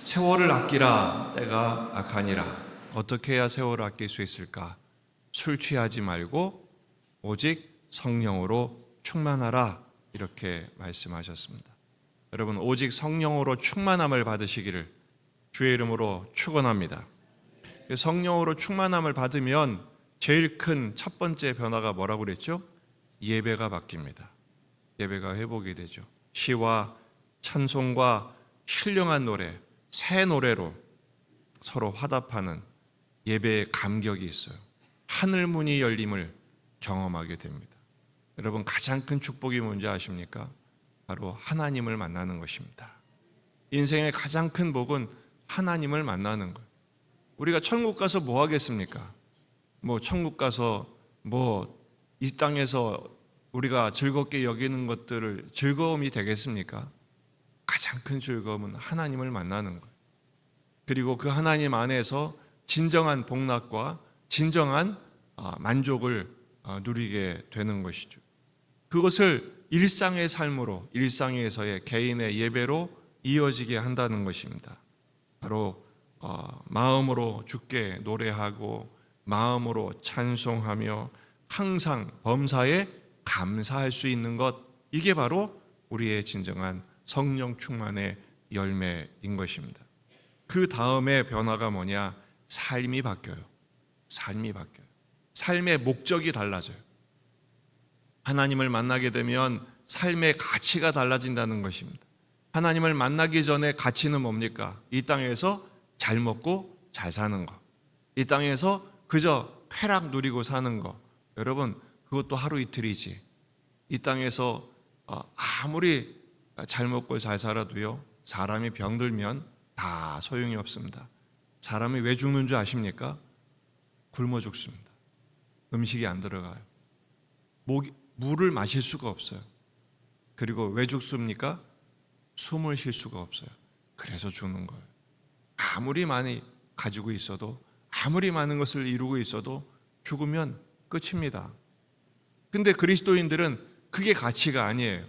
세월을 아끼라, 때가 악하니라. 어떻게 해야 세월을 아낄 수 있을까? 술 취하지 말고 오직 성령으로 충만하라, 이렇게 말씀하셨습니다. 여러분, 오직 성령으로 충만함을 받으시기를 주의 이름으로 축원합니다. 성령으로 충만함을 받으면 제일 큰 첫 번째 변화가 뭐라고 그랬죠? 예배가 바뀝니다. 예배가 회복이 되죠. 시와 찬송과 신령한 노래, 새 노래로 서로 화답하는 예배의 감격이 있어요. 하늘 문이 열림을 경험하게 됩니다. 여러분, 가장 큰 축복이 뭔지 아십니까? 바로 하나님을 만나는 것입니다. 인생의 가장 큰 복은 하나님을 만나는 거예요. 우리가 천국 가서 뭐 하겠습니까? 천국 가서 이 땅에서 우리가 즐겁게 여기는 것들을 즐거움이 되겠습니까? 가장 큰 즐거움은 하나님을 만나는 거예요. 그리고 그 하나님 안에서 진정한 복락과 진정한 만족을 누리게 되는 것이죠. 그것을 일상의 삶으로, 일상에서의 개인의 예배로 이어지게 한다는 것입니다. 바로 마음으로 주께 노래하고 마음으로 찬송하며 항상 범사에 감사할 수 있는 것, 이게 바로 우리의 진정한 성령 충만의 열매인 것입니다. 그 다음에 변화가 뭐냐? 삶이 바뀌어요. 삶이 바뀌어요. 삶의 목적이 달라져요. 하나님을 만나게 되면 삶의 가치가 달라진다는 것입니다. 하나님을 만나기 전에 가치는 뭡니까? 이 땅에서 잘 먹고 잘 사는 거, 이 땅에서 그저 쾌락 누리고 사는 거. 여러분, 그것도 하루 이틀이지. 이 땅에서 아무리 잘 먹고 잘 살아도요, 사람이 병들면 다 소용이 없습니다. 사람이 왜 죽는 줄 아십니까? 굶어 죽습니다. 음식이 안 들어가요. 물을 마실 수가 없어요. 그리고 왜 죽습니까? 숨을 쉴 수가 없어요. 그래서 죽는 거예요. 아무리 많이 가지고 있어도, 아무리 많은 것을 이루고 있어도 죽으면 끝입니다. 근데 그리스도인들은 그게 가치가 아니에요.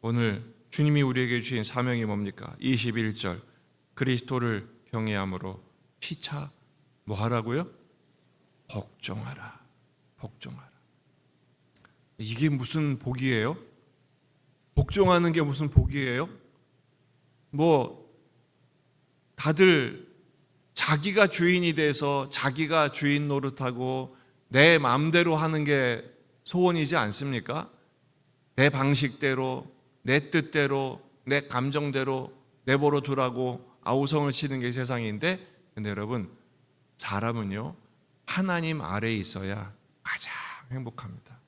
오늘 주님이 우리에게 주신 사명이 뭡니까? 21절, 그리스도를 경외함으로 피차 뭐 하라고요? 복종하라. 복종하라. 이게 무슨 복이에요? 복종하는 게 무슨 복이에요? 다들 자기가 주인이 돼서 자기가 주인 노릇하고 내 마음대로 하는 게 소원이지 않습니까? 내 방식대로, 내 뜻대로, 내 감정대로 내버려 두라고 아우성을 치는 게 세상인데, 근데 여러분, 사람은요, 하나님 아래에 있어야 가장 행복합니다.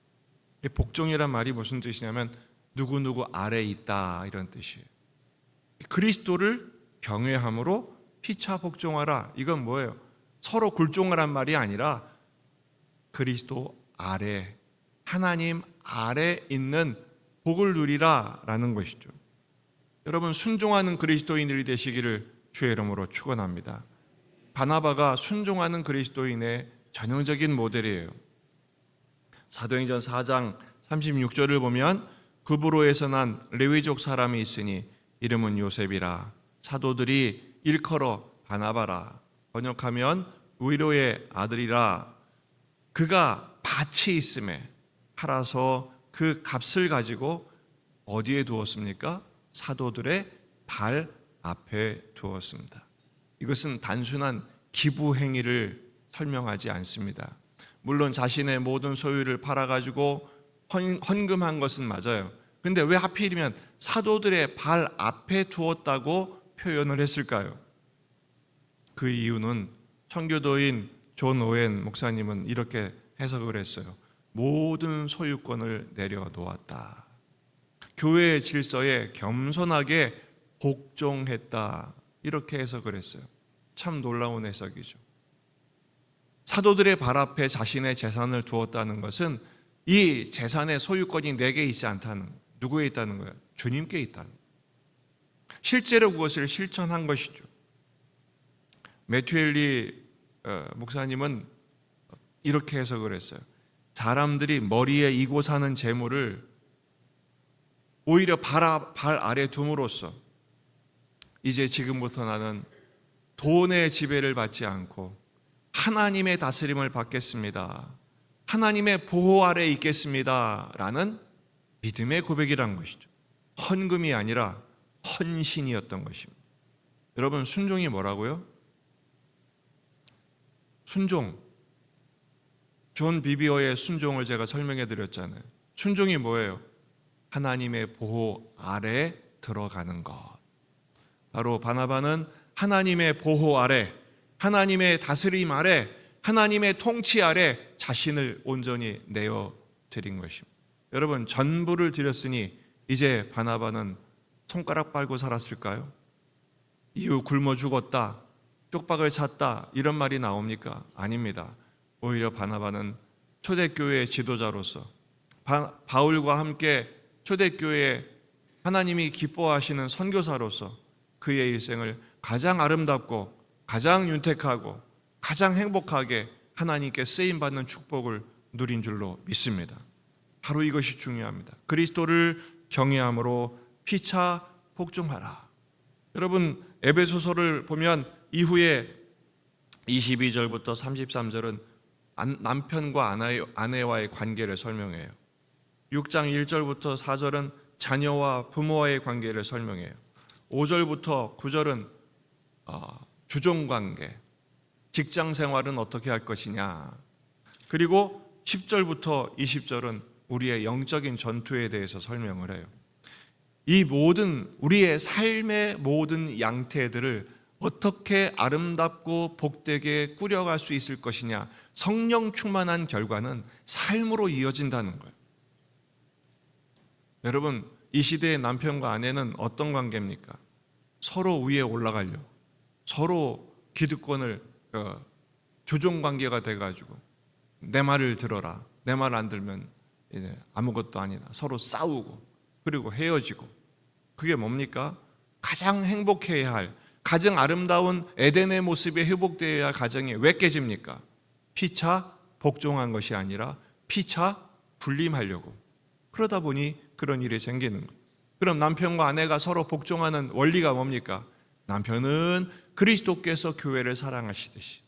복종이란 말이 무슨 뜻이냐면 누구누구 아래에 있다, 이런 뜻이에요. 그리스도를 경외함으로 피차 복종하라. 이건 뭐예요? 서로 굴종하란 말이 아니라 그리스도 아래, 하나님 아래 있는 복을 누리라 라는 것이죠. 여러분, 순종하는 그리스도인들이 되시기를 주의 이름으로 축원합니다. 바나바가 순종하는 그리스도인의 전형적인 모델이에요. 사도행전 4장 36절을 보면 구브로에서 난 레위족 사람이 있으니 이름은 요셉이라. 사도들이 일컬어 바나바라. 번역하면 위로의 아들이라. 그가 밭이 있음에 팔아서 그 값을 가지고 어디에 두었습니까? 사도들의 발 앞에 두었습니다. 이것은 단순한 기부 행위를 설명하지 않습니다. 물론 자신의 모든 소유를 팔아가지고 헌금한 것은 맞아요. 근데 왜 하필이면 사도들의 발 앞에 두었다고 표현을 했을까요? 그 이유는 청교도인 존 오웬 목사님은 이렇게 해석을 했어요. 모든 소유권을 내려놓았다. 교회의 질서에 겸손하게 복종했다. 이렇게 해석을 했어요. 참 놀라운 해석이죠. 사도들의 발 앞에 자신의 재산을 두었다는 것은 이 재산의 소유권이 내게 있지 않다는, 누구에 있다는 거예요? 주님께 있다는 거예요. 실제로 그것을 실천한 것이죠. 매튜 헨리 목사님은 이렇게 해석을 했어요. 사람들이 머리에 이고 사는 재물을 오히려 발 아래 둠으로써 이제 지금부터 나는 돈의 지배를 받지 않고 하나님의 다스림을 받겠습니다. 하나님의 보호 아래에 있겠습니다. 라는 믿음의 고백이란 것이죠. 헌금이 아니라 헌신이었던 것입니다. 여러분, 순종이 뭐라고요? 순종. 존 비비어의 순종을 제가 설명해 드렸잖아요. 순종이 뭐예요? 하나님의 보호 아래에 들어가는 것. 바로 바나바는 하나님의 보호 아래, 하나님의 다스림 아래, 하나님의 통치 아래 자신을 온전히 내어 드린 것입니다. 여러분, 전부를 드렸으니 이제 바나바는 손가락 빨고 살았을까요? 이후 굶어 죽었다, 쪽박을 찼다, 이런 말이 나옵니까? 아닙니다. 오히려 바나바는 초대교회의 지도자로서 바울과 함께 초대교회에 하나님이 기뻐하시는 선교사로서 그의 일생을 가장 아름답고 가장 윤택하고 가장 행복하게 하나님께 쓰임받는 축복을 누린 줄로 믿습니다. 바로 이것이 중요합니다. 그리스도를 경외함으로 피차 복종하라. 여러분, 에베소서를 보면 이후에 22절부터 33절은 남편과 아내와의 관계를 설명해요. 6장 1절부터 4절은 자녀와 부모와의 관계를 설명해요. 5절부터 9절은 주종관계, 직장 생활은 어떻게 할 것이냐. 그리고 10절부터 20절은 우리의 영적인 전투에 대해서 설명을 해요. 이 모든 우리의 삶의 모든 양태들을 어떻게 아름답고 복되게 꾸려갈 수 있을 것이냐. 성령 충만한 결과는 삶으로 이어진다는 거예요. 여러분, 이 시대의 남편과 아내는 어떤 관계입니까? 서로 위에 올라가려고, 서로 기득권을 조종 관계가 돼가지고 내 말을 들어라, 내 말 안 들면 이제 아무것도 아니다, 서로 싸우고 그리고 헤어지고. 그게 뭡니까? 가장 행복해야 할, 가장 아름다운 에덴의 모습이 회복되어야 할 가정이 왜 깨집니까? 피차 복종한 것이 아니라 피차 분림하려고. 그러다 보니 그런 일이 생기는 거예요. 그럼 남편과 아내가 서로 복종하는 원리가 뭡니까? 남편은 그리스도께서 교회를 사랑하시듯이,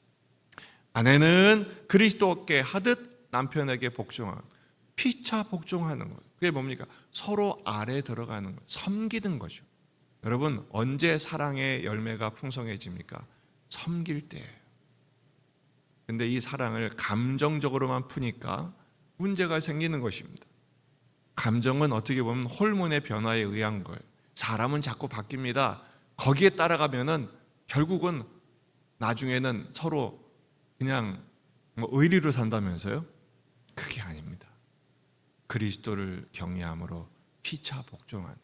아내는 그리스도께 하듯 남편에게 복종하는, 피차 복종하는 거예요. 그게 뭡니까? 서로 아래 들어가는 거예요. 섬기는 거죠. 여러분, 언제 사랑의 열매가 풍성해집니까? 섬길 때예요. 근데 이 사랑을 감정적으로만 푸니까 문제가 생기는 것입니다. 감정은 어떻게 보면 호르몬의 변화에 의한 거예요. 사람은 자꾸 바뀝니다. 거기에 따라가면은 결국은 나중에는 서로 그냥 의리로 산다면서요? 그게 아닙니다. 그리스도를 경외함으로 피차 복종한.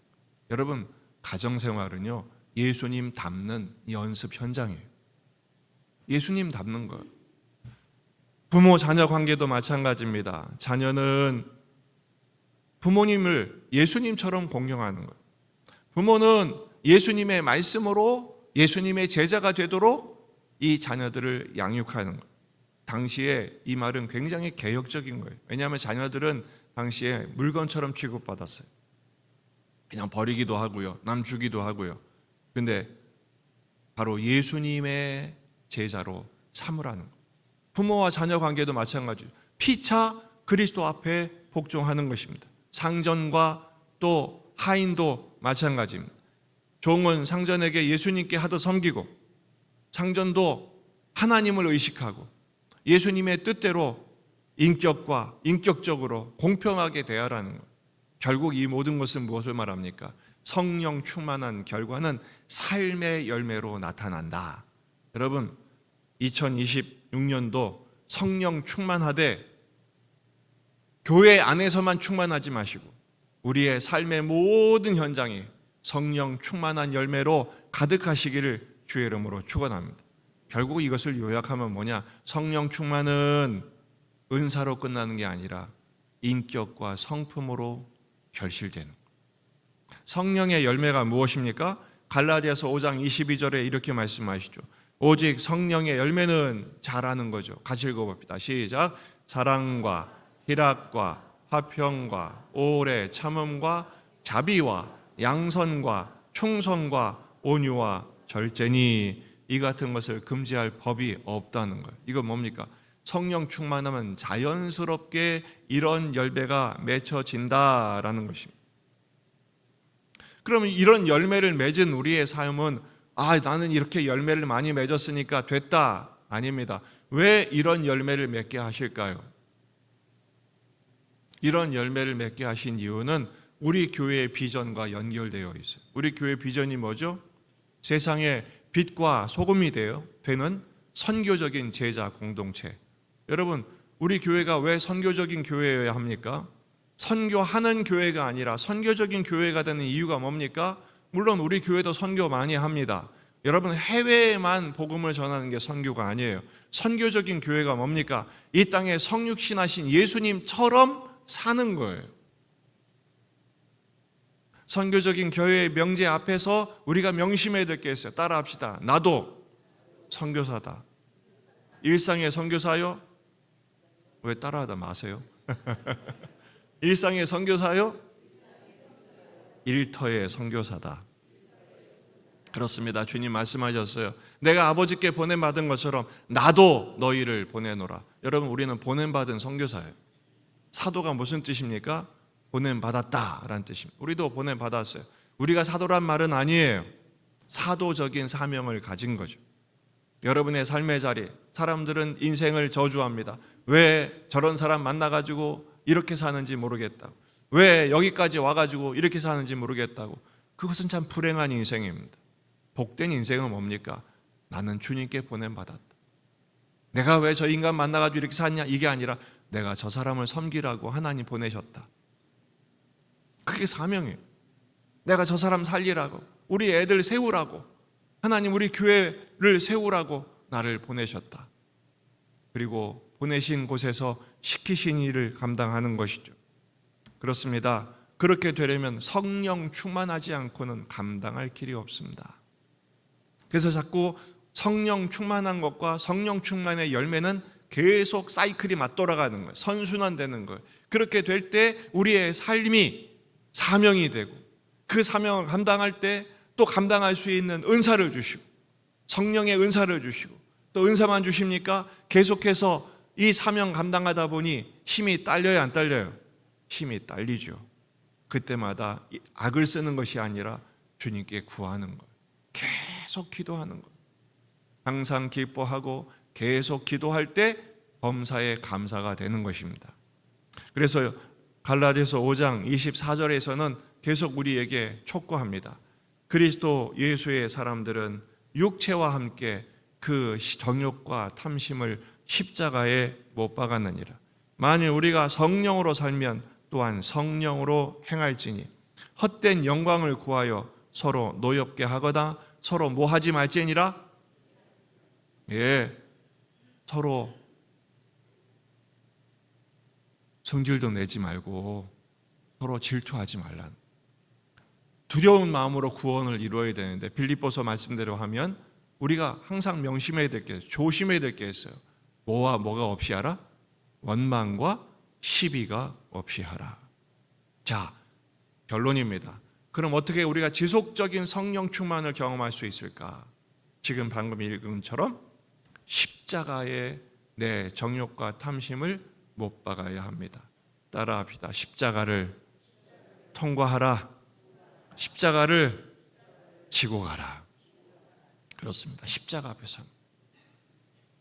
여러분, 가정생활은요, 예수님 닮는 연습 현장이에요. 예수님 닮는 거예요. 부모 자녀 관계도 마찬가지입니다. 자녀는 부모님을 예수님처럼 공경하는 거예요. 부모는 예수님의 말씀으로 예수님의 제자가 되도록 이 자녀들을 양육하는 거예요. 당시에 이 말은 굉장히 개혁적인 거예요. 왜냐하면 자녀들은 당시에 물건처럼 취급받았어요. 그냥 버리기도 하고요, 남 주기도 하고요. 근데 바로 예수님의 제자로 삼으라는 거예요. 부모와 자녀 관계도 마찬가지예요. 피차 그리스도 앞에 복종하는 것입니다. 상전과 또 하인도 마찬가지입니다. 종은 상전에게 예수님께 하듯 섬기고, 상전도 하나님을 의식하고 예수님의 뜻대로 인격적으로 공평하게 대하라는 거예요. 결국 이 모든 것은 무엇을 말합니까? 성령 충만한 결과는 삶의 열매로 나타난다. 여러분, 2026년도 성령 충만하되 교회 안에서만 충만하지 마시고 우리의 삶의 모든 현장이 성령 충만한 열매로 가득하시기를 주의 이름으로 축원합니다. 결국 이것을 요약하면 뭐냐? 성령 충만은 은사로 끝나는 게 아니라 인격과 성품으로 결실되는 거예요. 성령의 열매가 무엇입니까? 갈라디아서 5장 22절에 이렇게 말씀하시죠. 오직 성령의 열매는 잘하는 거죠. 같이 읽어봅시다. 시작. 사랑과 희락과 화평과 오래 참음과 자비와 양선과 충성과 온유와 절제니 이 같은 것을 금지할 법이 없다는 거예요. 이건 뭡니까? 성령 충만하면 자연스럽게 이런 열매가 맺혀진다라는 것입니다. 그러면 이런 열매를 맺은 우리의 삶은 나는 이렇게 열매를 많이 맺었으니까 됐다. 아닙니다. 왜 이런 열매를 맺게 하실까요? 이런 열매를 맺게 하신 이유는 우리 교회의 비전과 연결되어 있어요. 우리 교회 비전이 뭐죠? 세상의 빛과 소금이 되는 선교적인 제자 공동체. 여러분, 우리 교회가 왜 선교적인 교회여야 합니까? 선교하는 교회가 아니라 선교적인 교회가 되는 이유가 뭡니까? 물론 우리 교회도 선교 많이 합니다. 여러분, 해외에만 복음을 전하는 게 선교가 아니에요. 선교적인 교회가 뭡니까? 이 땅에 성육신하신 예수님처럼 사는 거예요. 선교적인 교회의 명제 앞에서 우리가 명심해야 될 게 있어요. 따라합시다. 나도 선교사다. 일상의 선교사요? 왜 따라하다 마세요? 일상의 선교사요? 일터의 선교사다. 그렇습니다. 주님 말씀하셨어요. 내가 아버지께 보냄받은 것처럼 나도 너희를 보내노라. 여러분, 우리는 보냄받은 선교사예요. 사도가 무슨 뜻입니까? 보냄받았다라는 뜻입니다. 우리도 보냄받았어요. 우리가 사도란 말은 아니에요. 사도적인 사명을 가진 거죠. 여러분의 삶의 자리, 사람들은 인생을 저주합니다. 왜 저런 사람 만나가지고 이렇게 사는지 모르겠다고, 왜 여기까지 와가지고 이렇게 사는지 모르겠다고. 그것은 참 불행한 인생입니다. 복된 인생은 뭡니까? 나는 주님께 보냄받았다. 내가 왜 저 인간 만나가지고 이렇게 사냐, 이게 아니라 내가 저 사람을 섬기라고 하나님 보내셨다. 그게 사명이에요. 내가 저 사람 살리라고, 우리 애들 세우라고, 하나님 우리 교회를 세우라고 나를 보내셨다. 그리고 보내신 곳에서 시키신 일을 감당하는 것이죠. 그렇습니다. 그렇게 되려면 성령 충만하지 않고는 감당할 길이 없습니다. 그래서 자꾸 성령 충만한 것과 성령 충만의 열매는 계속 사이클이 맞돌아가는 거예요. 선순환되는 거예요. 그렇게 될 때 우리의 삶이 사명이 되고, 그 사명을 감당할 때 또 감당할 수 있는 은사를 주시고, 성령의 은사를 주시고, 또 은사만 주십니까? 계속해서 이 사명 감당하다 보니 힘이 딸려요, 안 딸려요? 힘이 딸리죠. 그때마다 악을 쓰는 것이 아니라 주님께 구하는 거예요. 계속 기도하는 거예요. 항상 기뻐하고 계속 기도할 때 범사에 감사가 되는 것입니다. 그래서 갈라디아서 5장 24절에서는 계속 우리에게 촉구합니다. 그리스도 예수의 사람들은 육체와 함께 그 정욕과 탐심을 십자가에 못 박았느니라. 만일 우리가 성령으로 살면 또한 성령으로 행할지니 헛된 영광을 구하여 서로 노엽게 하거나 서로 뭐 하지 말지니라. 서로 성질도 내지 말고 서로 질투하지 말라는, 두려운 마음으로 구원을 이루어야 되는데, 빌립보서 말씀대로 하면 우리가 항상 명심해야 될 게, 조심해야 될 게 있어요. 뭐와 뭐가 없이 하라? 원망과 시비가 없이 하라. 자, 결론입니다. 그럼 어떻게 우리가 지속적인 성령 충만을 경험할 수 있을까? 지금 방금 읽은 것처럼 십자가에 내 정욕과 탐심을 못 박아야 합니다. 따라합시다. 십자가를 통과하라. 십자가를 지고 가라. 그렇습니다. 십자가 앞에서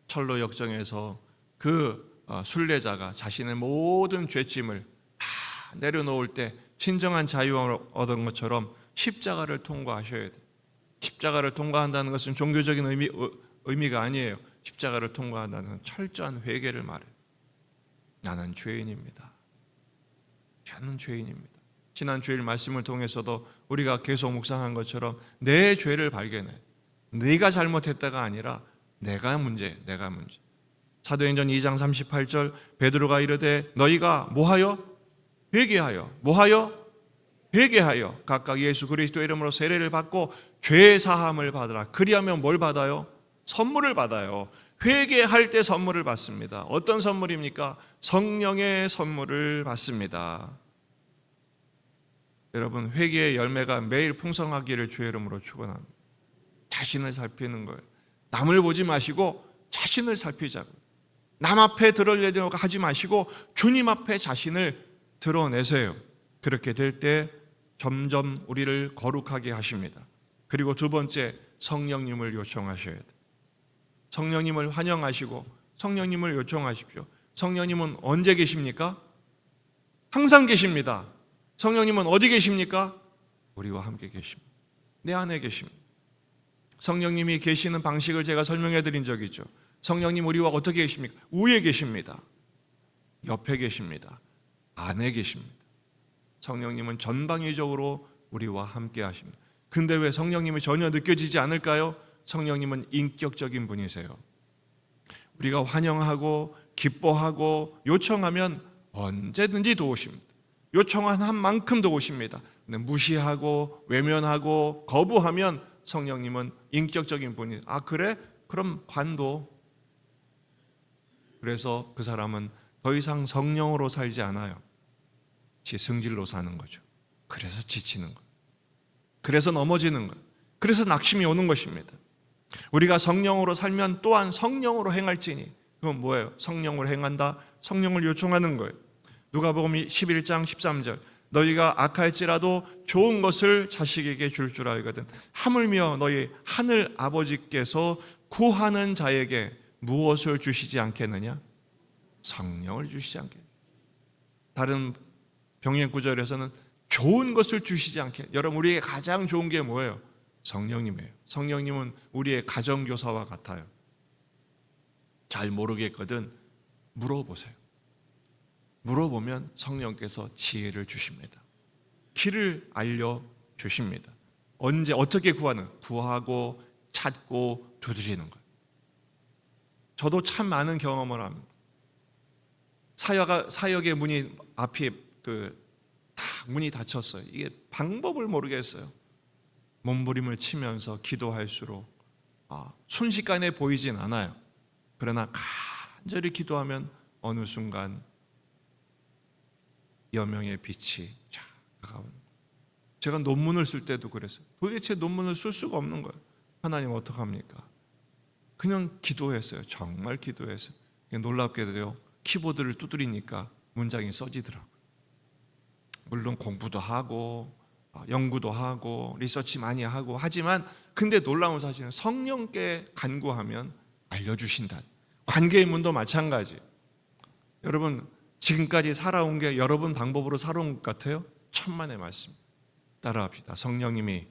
철로 역정에서 그 순례자가 자신의 모든 죄짐을 다 내려놓을 때 진정한 자유함을 얻은 것처럼 십자가를 통과하셔야 돼요. 십자가를 통과한다는 것은 종교적인 의미가 아니에요. 십자가를 통과한다는 철저한 회개를 말해요. 나는 죄인입니다. 저는 죄인입니다. 지난 주일 말씀을 통해서도 우리가 계속 묵상한 것처럼 내 죄를 발견해. 네가 잘못했다가 아니라 내가 문제. 사도행전 2장 38절 베드로가 이르되 너희가 뭐하여? 회개하여. 뭐하여? 회개하여 각각 예수 그리스도 이름으로 세례를 받고 죄 사함을 받으라. 그리하면 뭘 받아요? 선물을 받아요. 회개할 때 선물을 받습니다. 어떤 선물입니까? 성령의 선물을 받습니다. 여러분, 회개의 열매가 매일 풍성하기를 주의 이름으로 축원합니다. 자신을 살피는 거예요. 남을 보지 마시고 자신을 살피자고. 남 앞에 드러내려고 하지 마시고 주님 앞에 자신을 드러내세요. 그렇게 될 때 점점 우리를 거룩하게 하십니다. 그리고 두 번째, 성령님을 요청하셔야 돼요. 성령님을 환영하시고 성령님을 요청하십시오. 성령님은 언제 계십니까? 항상 계십니다. 성령님은 어디 계십니까? 우리와 함께 계십니다. 내 안에 계십니다. 성령님이 계시는 방식을 제가 설명해 드린 적이 있죠. 성령님 우리와 어떻게 계십니까? 위에 계십니다. 옆에 계십니다. 안에 계십니다. 성령님은 전방위적으로 우리와 함께 하십니다. 근데 왜 성령님이 전혀 느껴지지 않을까요? 성령님은 인격적인 분이세요. 우리가 환영하고 기뻐하고 요청하면 언제든지 도우십니다. 요청한 만큼 도우십니다. 근데 무시하고 외면하고 거부하면 성령님은 인격적인 분이 그래? 그럼 관둬. 그래서 그 사람은 더 이상 성령으로 살지 않아요. 지 승질로 사는 거죠. 그래서 지치는 거예요. 그래서 넘어지는 거예요. 그래서 낙심이 오는 것입니다. 우리가 성령으로 살면 또한 성령으로 행할지니, 그건 뭐예요? 성령으로 행한다, 성령을 요청하는 거예요. 누가복음 11장 13절, 너희가 악할지라도 좋은 것을 자식에게 줄 줄 알거든 하물며 너희 하늘 아버지께서 구하는 자에게 무엇을 주시지 않겠느냐? 성령을 주시지 않겠느냐. 다른 병행 구절에서는 좋은 것을 주시지 않게. 여러분, 우리에게 가장 좋은 게 뭐예요? 성령님이에요. 성령님은 우리의 가정교사와 같아요. 잘 모르겠거든 물어보세요. 물어보면 성령께서 지혜를 주십니다. 길을 알려주십니다. 언제 어떻게 구하는? 구하고 찾고 두드리는 거예요. 저도 참 많은 경험을 합니다. 사역의 문이 앞에 문이 닫혔어요. 이게 방법을 모르겠어요. 몸부림을 치면서 기도할수록 순식간에 보이진 않아요. 그러나 간절히 기도하면 어느 순간 여명의 빛이 쫙 다가오는 거예요. 제가 논문을 쓸 때도 그랬어요. 도대체 논문을 쓸 수가 없는 거예요. 하나님 어떡합니까? 그냥 기도했어요. 정말 기도했어요. 놀랍게도요, 키보드를 두드리니까 문장이 써지더라고요. 물론 공부도 하고 연구도 하고 리서치 많이 하고 하지만, 근데 놀라운 사실은 성령께 간구하면 알려주신다. 관계의 문도 마찬가지. 여러분, 지금까지 살아온 게 여러분 방법으로 살아온 것 같아요? 천만의 말씀. 따라합시다. 성령님이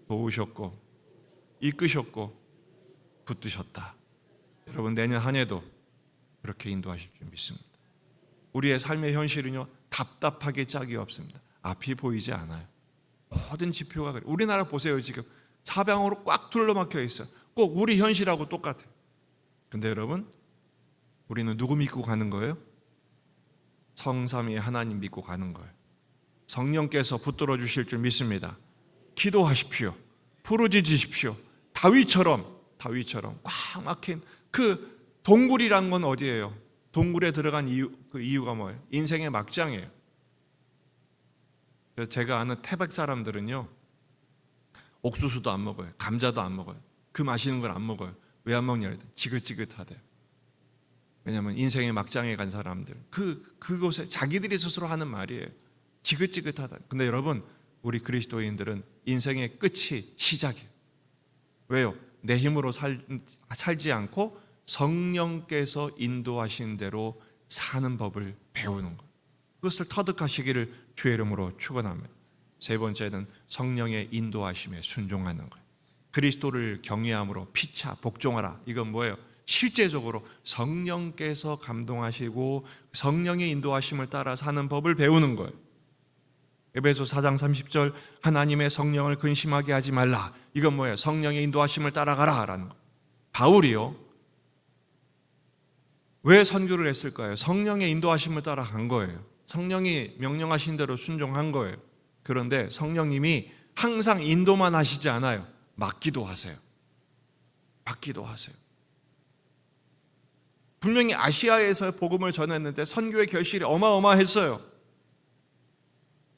도우셨고 이끄셨고 붙드셨다. 여러분, 내년 한 해도 그렇게 인도하실 줄 믿습니다. 우리의 삶의 현실은요, 답답하게 짝이 없습니다. 앞이 보이지 않아요. 모든 지표가 그래요. 우리나라 보세요. 지금 사방으로 꽉 둘러막혀 있어요. 꼭 우리 현실하고 똑같아요. 근데 여러분, 우리는 누구 믿고 가는 거예요? 성삼위의 하나님 믿고 가는 거예요. 성령께서 붙들어 주실 줄 믿습니다. 기도하십시오. 부르짖으십시오. 다윗처럼 꽉 막힌 그 동굴이란 건 어디예요? 동굴에 들어간 그 이유가 뭐예요? 인생의 막장이에요. 그래서 제가 아는 태백 사람들은요, 옥수수도 안 먹어요. 감자도 안 먹어요. 그 맛있는 걸 안 먹어요. 왜 안 먹냐? 지긋지긋하대요. 왜냐하면 인생의 막장에 간 사람들, 그곳에 자기들이 스스로 하는 말이에요. 지긋지긋하다. 근데 여러분, 우리 그리스도인들은 인생의 끝이 시작이에요. 왜요? 내 힘으로 살지 않고 성령께서 인도하신 대로 사는 법을 배우는 것. 그것을 터득하시기를 주의 이름으로 축원합니다. 세 번째는 성령의 인도하심에 순종하는 것. 그리스도를 경외함으로 피차 복종하라. 이건 뭐예요? 실제적으로 성령께서 감동하시고 성령의 인도하심을 따라 사는 법을 배우는 거예요. 에베소 4장 30절, 하나님의 성령을 근심하게 하지 말라. 이건 뭐예요? 성령의 인도하심을 따라가라 라는 거. 바울이요, 왜 선교를 했을까요? 성령의 인도하심을 따라간 거예요. 성령이 명령하신 대로 순종한 거예요. 그런데 성령님이 항상 인도만 하시지 않아요. 맡기도 하세요. 맡기도 하세요. 분명히 아시아에서 복음을 전했는데 선교의 결실이 어마어마했어요.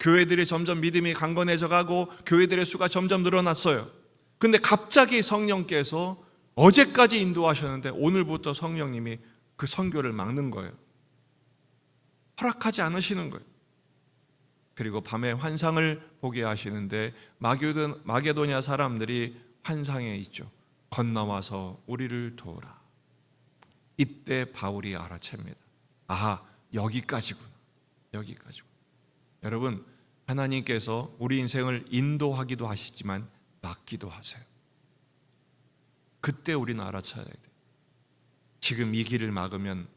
교회들이 점점 믿음이 강건해져 가고 교회들의 수가 점점 늘어났어요. 근데 갑자기 성령께서 어제까지 인도하셨는데 오늘부터 성령님이 그 선교를 막는 거예요. 허락하지 않으시는 거예요. 그리고 밤에 환상을 보게 하시는데 마게도냐 사람들이 환상에 있죠. 건너와서 우리를 도우라. 이때 바울이 알아챕니다. 아하, 여기까지구나. 여기까지구나. 여러분, 하나님께서 우리 인생을 인도하기도 하시지만 막기도 하세요. 그때 우리는 알아차야 돼요. 지금 이 길을 막으면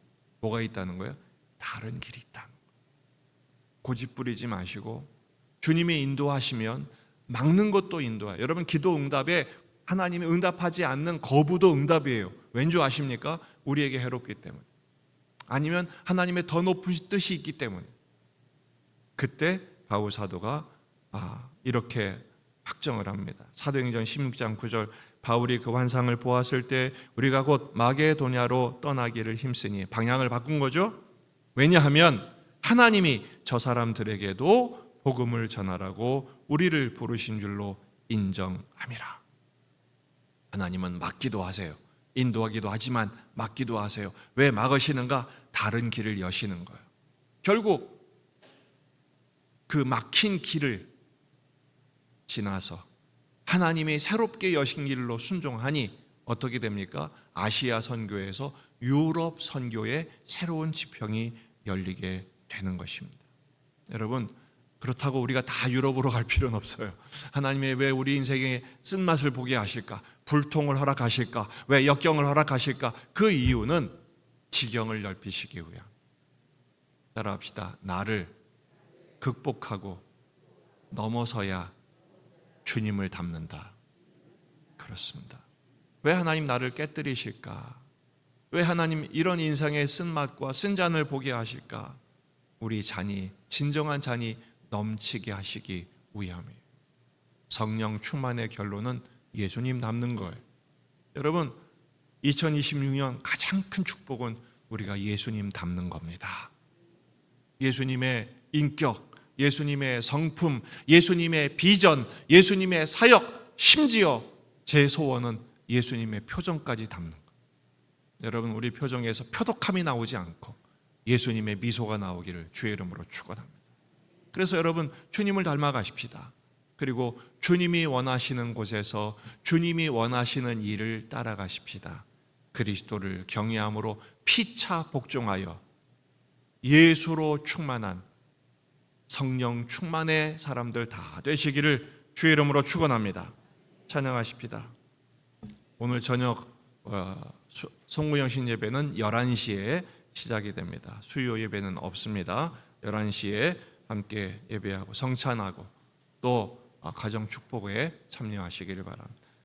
뭐가 있다는 거예요? 다른 길이 있다는 거예요. 고집 부리지 마시고 주님이 인도하시면 막는 것도 인도해요. 여러분, 기도 응답에 하나님이 응답하지 않는 거부도 응답이에요. 왠지 아십니까? 우리에게 해롭기 때문에. 아니면 하나님의 더 높은 뜻이 있기 때문에. 그때 바울 사도가 이렇게 확정을 합니다. 사도행전 16장 9절, 바울이 그 환상을 보았을 때 우리가 곧 마게도냐로 떠나기를 힘쓰니, 방향을 바꾼 거죠. 왜냐하면 하나님이 저 사람들에게도 복음을 전하라고 우리를 부르신 줄로 인정함이라. 하나님은 막기도 하세요. 인도하기도 하지만 막기도 하세요. 왜 막으시는가? 다른 길을 여시는 거예요. 결국 그 막힌 길을 지나서 하나님이 새롭게 여신 길로 순종하니 어떻게 됩니까? 아시아 선교에서 유럽 선교의 새로운 지평이 열리게 되는 것입니다. 여러분, 그렇다고 우리가 다 유럽으로 갈 필요는 없어요. 하나님이 왜 우리 인생의 쓴맛을 보게 하실까? 불통을 허락하실까? 왜 역경을 허락하실까? 그 이유는 지경을 넓히시기 위함. 따라합시다. 나를 극복하고 넘어서야 주님을 닮는다. 그렇습니다. 왜 하나님 나를 깨뜨리실까? 왜 하나님 이런 인생의 쓴맛과 쓴잔을 보게 하실까? 우리 잔이, 진정한 잔이 넘치게 하시기 위함이에요. 성령 충만의 결론은 예수님 닮는 거예요. 여러분, 2026년 가장 큰 축복은 우리가 예수님 닮는 겁니다. 예수님의 인격, 예수님의 성품, 예수님의 비전, 예수님의 사역, 심지어 제 소원은 예수님의 표정까지 닮는 거예요. 여러분, 우리 표정에서 표독함이 나오지 않고 예수님의 미소가 나오기를 주의 이름으로 축원합니다. 그래서 여러분, 주님을 닮아가십시다. 그리고 주님이 원하시는 곳에서 주님이 원하시는 일을 따라가십시다. 그리스도를 경외함으로 피차 복종하여 예수로 충만한 성령 충만의 사람들 다 되시기를 주의 이름으로 축원합니다. 찬양하십시다. 오늘 저녁 송구영신 예배는 11시에 시작이 됩니다. 수요 예배는 없습니다. 11시에 함께 예배하고 성찬하고 또 가정 축복에 참여하시기를 바랍니다.